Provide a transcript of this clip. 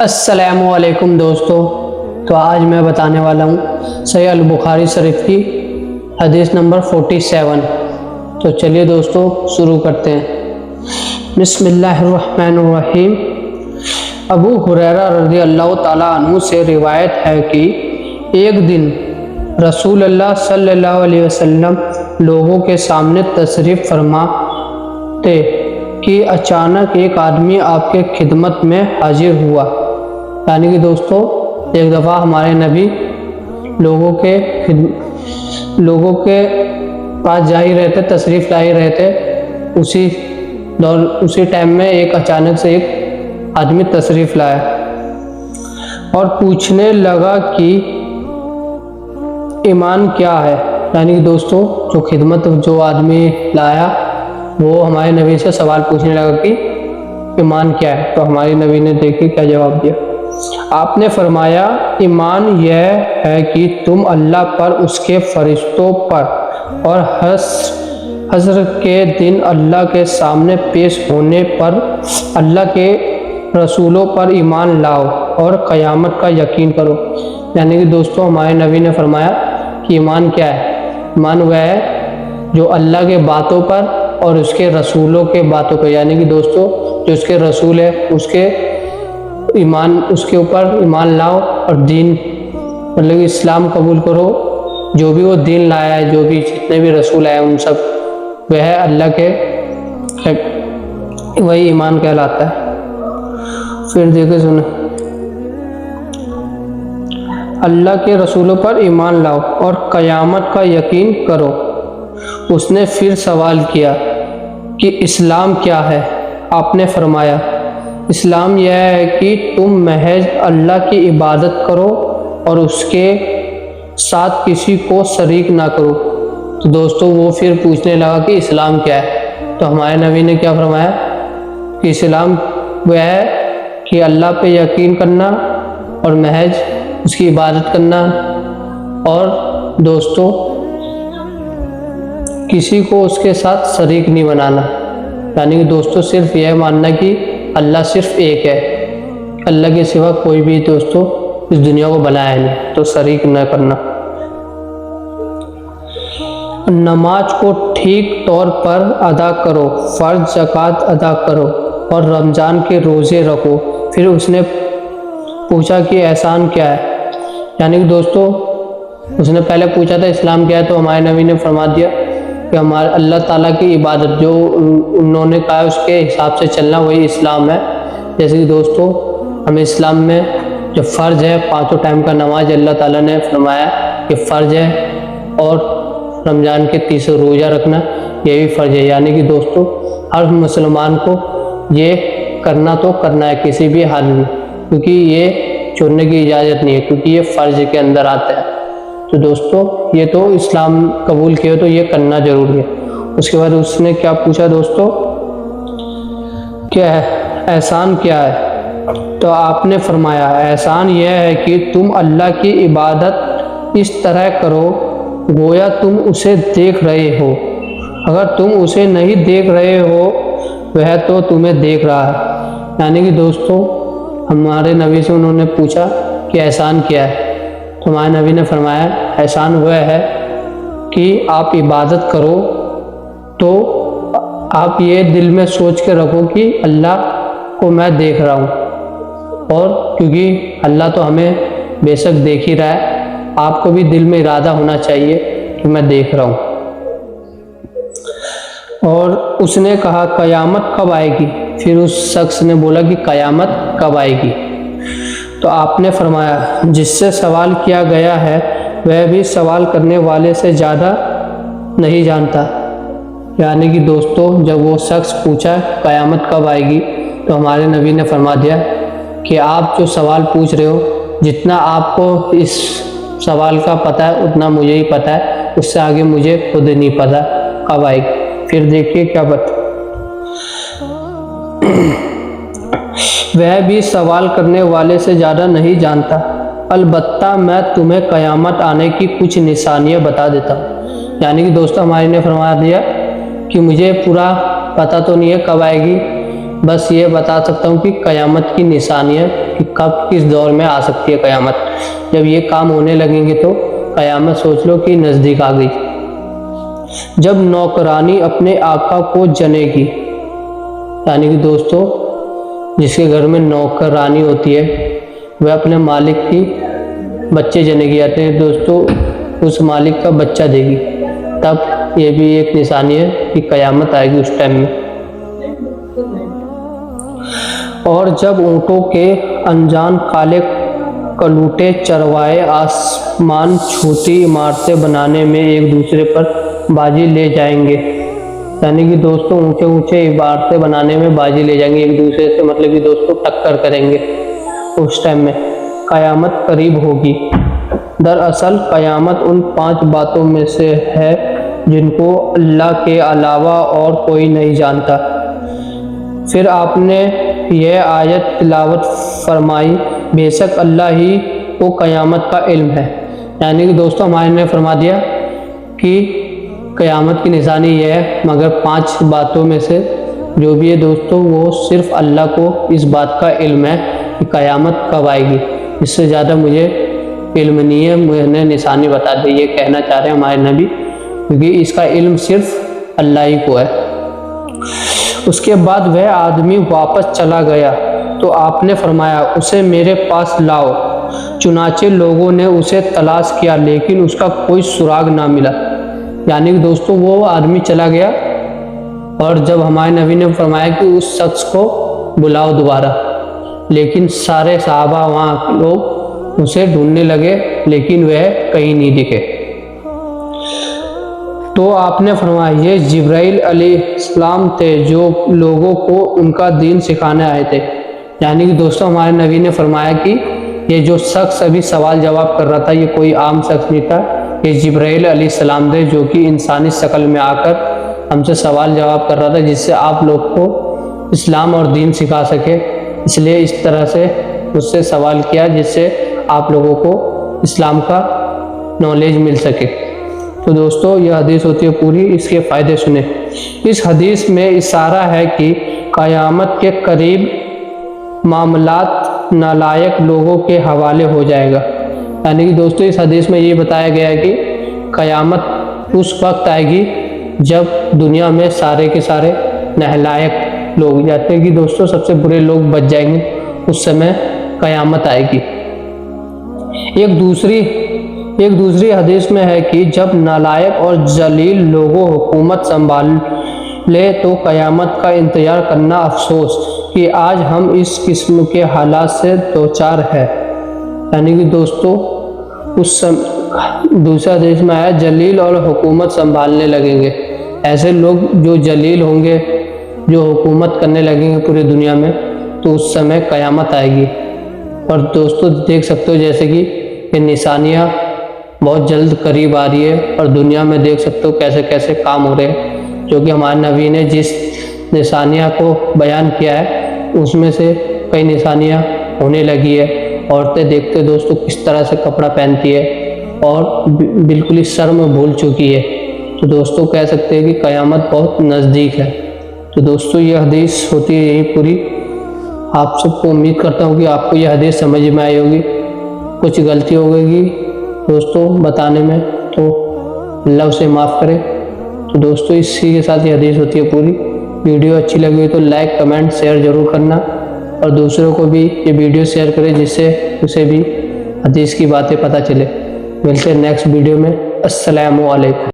السلام علیکم دوستو، تو آج میں بتانے والا ہوں صحیح البخاری شریف کی حدیث نمبر 47۔ تو چلیے دوستو شروع کرتے ہیں۔ بسم اللہ الرحمن الرحیم۔ ابو ہریرہ رضی اللہ تعالیٰ عنہ سے روایت ہے کہ ایک دن رسول اللہ صلی اللہ علیہ وسلم لوگوں کے سامنے تشریف فرما تھے کہ اچانک ایک آدمی آپ کے خدمت میں حاضر ہوا۔ یعنی کہ دوستو ایک دفعہ ہمارے نبی لوگوں کے پاس جا ہی رہتے، تشریف لا ہی رہتے، اسی ٹائم میں ایک اچانک سے ایک آدمی تشریف لایا اور پوچھنے لگا کہ ایمان کیا ہے۔ یعنی کہ دوستو جو آدمی لایا وہ ہمارے نبی سے سوال پوچھنے لگا کہ ایمان کیا ہے۔ تو ہمارے نبی نے دیکھیں کیا جواب دیا۔ آپ نے فرمایا ایمان یہ ہے کہ تم اللہ پر، اس کے فرشتوں پر اور حشر کے دن اللہ کے سامنے پیش ہونے پر اللہ کے رسولوں پر ایمان لاؤ اور قیامت کا یقین کرو۔ یعنی کہ دوستو ہمارے نبی نے فرمایا کہ ایمان کیا ہے۔ ایمان وہ ہے جو اللہ کے باتوں پر اور اس کے رسولوں کے باتوں پر، یعنی کہ دوستو جو اس کے رسول ہے اس کے اوپر ایمان لاؤ اور دین مطلب اسلام قبول کرو۔ جو بھی وہ دین لایا ہے، جو بھی جتنے بھی رسول آئے ان سب وہ ہے اللہ کے، وہی ایمان کہلاتا ہے۔ پھر دیکھیں سنیں، اللہ کے رسولوں پر ایمان لاؤ اور قیامت کا یقین کرو۔ اس نے پھر سوال کیا کہ اسلام کیا ہے؟ آپ نے فرمایا اسلام یہ ہے کہ تم محض اللہ کی عبادت کرو اور اس کے ساتھ کسی کو شریک نہ کرو۔ تو دوستو وہ پھر پوچھنے لگا کہ اسلام کیا ہے؟ تو ہمارے نبی نے کیا فرمایا کہ اسلام وہ ہے کہ اللہ پہ یقین کرنا اور محض اس کی عبادت کرنا، اور دوستو کسی کو اس کے ساتھ شریک نہیں بنانا۔ یعنی کہ دوستو صرف یہ ماننا کہ اللہ صرف ایک ہے، اللہ کے سوا کوئی بھی دوستو اس دنیا کو بنایا نہیں، تو شریک نہ کرنا۔ نماز کو ٹھیک طور پر ادا کرو، فرض زکوٰۃ ادا کرو اور رمضان کے روزے رکھو۔ پھر اس نے پوچھا کہ احسان کیا ہے؟ یعنی کہ دوستو اس نے پہلے پوچھا تھا اسلام کیا ہے، تو ہمارے نبی نے فرما دیا کہ ہمارے اللہ تعالیٰ کی عبادت جو انہوں نے کہا اس کے حساب سے چلنا وہی اسلام ہے۔ جیسے کہ دوستو ہمیں اسلام میں جو فرض ہے 5 ٹائم کا نماز اللہ تعالیٰ نے فرمایا کہ فرض ہے، اور رمضان کے 30 روزہ رکھنا یہ بھی فرض ہے۔ یعنی کہ دوستو ہر مسلمان کو یہ کرنا تو کرنا ہے کسی بھی حال میں، کیونکہ یہ چھوڑنے کی اجازت نہیں ہے، کیونکہ یہ فرض کے اندر آتا ہے۔ تو دوستو یہ تو اسلام قبول کیا تو یہ کرنا ضروری ہے۔ اس کے بعد اس نے کیا پوچھا دوستو کیا ہے احسان کیا ہے؟ تو آپ نے فرمایا احسان یہ ہے کہ تم اللہ کی عبادت اس طرح کرو گویا تم اسے دیکھ رہے ہو۔ اگر تم اسے نہیں دیکھ رہے ہو وہ تو تمہیں دیکھ رہا ہے۔ یعنی کہ دوستو ہمارے نبی سے انہوں نے پوچھا کہ احسان کیا ہے، تو ہمارے نبی نے فرمایا احسان وہ ہے کہ آپ عبادت کرو تو آپ یہ دل میں سوچ کے رکھو کہ اللہ کو میں دیکھ رہا ہوں، اور کیونکہ اللہ تو ہمیں بے شک دیکھ ہی رہا ہے، آپ کو بھی دل میں ارادہ ہونا چاہیے کہ میں دیکھ رہا ہوں۔ اور اس نے کہا قیامت کب آئے گی؟ پھر اس شخص نے بولا کہ قیامت کب آئے گی؟ تو آپ نے فرمایا جس سے سوال کیا گیا ہے وہ بھی سوال کرنے والے سے زیادہ نہیں جانتا۔ یعنی کہ دوستو جب وہ شخص پوچھا قیامت کب آئے گی، تو ہمارے نبی نے فرما دیا کہ آپ جو سوال پوچھ رہے ہو جتنا آپ کو اس سوال کا پتہ ہے اتنا مجھے ہی پتہ ہے، اس سے آگے مجھے خود نہیں پتہ کب آئے گی۔ پھر دیکھیے کیا بات، وہ بھی سوال کرنے والے سے زیادہ نہیں جانتا، البتہ میں تمہیں قیامت آنے کی کچھ نشانیاں بتا دیتا ہوں۔ یعنی کہ دوستو ہمارے نے فرما دیا کہ مجھے پورا پتہ تو نہیں ہے کب آئے گی، بس یہ بتا سکتا ہوں کہ قیامت کی نشانیاں کہ کب کس دور میں آ سکتی ہے قیامت. جب یہ کام ہونے لگیں گے تو قیامت سوچ لو کہ نزدیک آ گئی. جب نوکرانی اپنے آقا کو جنے گی، یعنی کہ دوستو جس کے گھر میں نوکرانی ہوتی ہے وہ اپنے مالک کی بچے جنے گی، آتے ہیں دوستو اس مالک کا بچہ دے گی، تب یہ بھی ایک نشانی ہے کہ قیامت آئے گی اس ٹائم میں. اور جب اونٹوں کے انجان کالے کلوٹے چروائے آسمان چھوٹی عمارتیں بنانے میں ایک دوسرے پر بازی لے جائیں گے، یعنی کہ دوستو اونچے اونچے عمارتیں بنانے میں بازی لے جائیں گے ایک دوسرے سے، مطلب کہ دوستو ٹکر کریں گے اس ٹائم میں، قیامت قریب ہوگی. دراصل قیامت ان 5 باتوں میں سے ہے جن کو اللہ کے علاوہ اور کوئی نہیں جانتا. پھر آپ نے یہ آیت تلاوت فرمائی، بے شک اللہ ہی کو قیامت کا علم ہے. یعنی کہ دوستو ہمارے نے فرما دیا کہ قیامت کی نشانی یہ ہے، مگر 5 باتوں میں سے جو بھی ہے دوستو وہ صرف اللہ کو اس بات کا علم ہے کہ قیامت کب آئے گی. اس سے زیادہ مجھے علم نہیں ہے، مجھے نے نشانی بتا دی، یہ کہنا چاہ رہے ہیں ہمارے نبی، کیونکہ اس کا علم صرف اللہ ہی کو ہے. اس کے بعد وہ آدمی واپس چلا گیا تو آپ نے فرمایا اسے میرے پاس لاؤ. چنانچہ لوگوں نے اسے تلاش کیا لیکن اس کا کوئی سراغ نہ ملا. یعنی کہ دوستو وہ آدمی چلا گیا اور جب ہمارے نبی نے فرمایا کہ اس شخص کو بلاؤ دوبارہ، لیکن سارے صحابہ وہاں لوگ اسے ڈھونڈنے لگے لیکن وہ کہیں نہیں دکھے. تو آپ نے فرمایا یہ جبرائیل علیہ السلام تھے جو لوگوں کو ان کا دین سکھانے آئے تھے. یعنی کہ دوستو ہمارے نبی نے فرمایا کہ یہ جو شخص ابھی سوال جواب کر رہا تھا یہ کوئی عام شخص نہیں تھا، یہ جبرائیل علیہ السلام تھے جو کہ انسانی شکل میں آ کر ہم سے سوال جواب کر رہا تھا جس سے آپ لوگ کو اسلام اور دین سکھا سکے. اس لیے اس طرح سے مجھ سے سوال کیا جس سے آپ لوگوں کو اسلام کا نالج مل سکے. تو دوستو یہ حدیث ہوتی ہے پوری، اس کے فائدے سنیں. اس حدیث میں اشارہ ہے کہ قیامت کے قریب معاملات نالائق لوگوں کے حوالے ہو جائے گا. یعنی کہ دوستو اس حدیث میں یہ بتایا گیا ہے کہ قیامت اس وقت آئے گی جب دنیا میں سارے کے سارے نالائق لوگ جاتے ہیں کہ دوستو سب سے برے لوگ بچ جائیں گے، اس سمے قیامت آئے گی. ایک دوسری حدیث میں ہے کہ جب نالائق اور ذلیل لوگوں حکومت سنبھال لے تو قیامت کا انتظار کرنا افسوس کہ آج ہم اس قسم کے حالات سے دوچار ہے. یعنی کہ دوستو دوسرا حدیث میں آیا ذلیل اور حکومت سنبھالنے لگیں گے. ایسے لوگ جو ذلیل ہوں گے، جو حکومت کرنے لگیں گے پوری دنیا میں، تو اس سمے قیامت آئے گی. اور دوستو دیکھ سکتے ہو جیسے کہ یہ نشانیاں بہت جلد قریب آ رہی ہے اور دنیا میں دیکھ سکتے ہو کیسے کیسے کام ہو رہے ہیں، جو کہ ہمارے نبی نے جس نشانیاں کو بیان کیا ہے اس میں سے کئی نشانیاں ہونے لگی ہے. عورتیں دیکھتے دوستو کس طرح سے کپڑا پہنتی ہے اور بالکل ہی شرم بھول چکی ہے. تو دوستو کہہ سکتے ہیں کہ قیامت بہت نزدیک ہے. تو دوستو یہ حدیث ہوتی ہے یہی پوری. آپ سب کو امید کرتا ہوں کہ آپ کو یہ حدیث سمجھ میں آئی ہوگی. کچھ غلطی ہو گئی گی دوستو بتانے میں تو اللہ اسے معاف کرے. تو دوستو اسی کے ساتھ یہ حدیث ہوتی ہے پوری. ویڈیو اچھی لگی تو لائک کمنٹ شیئر ضرور کرنا اور دوسروں کو بھی یہ ویڈیو شیئر کرے جس سے اسے بھی حدیث کی باتیں پتہ چلے. ملتے ہیں نیکسٹ ویڈیو میں. السلام علیکم.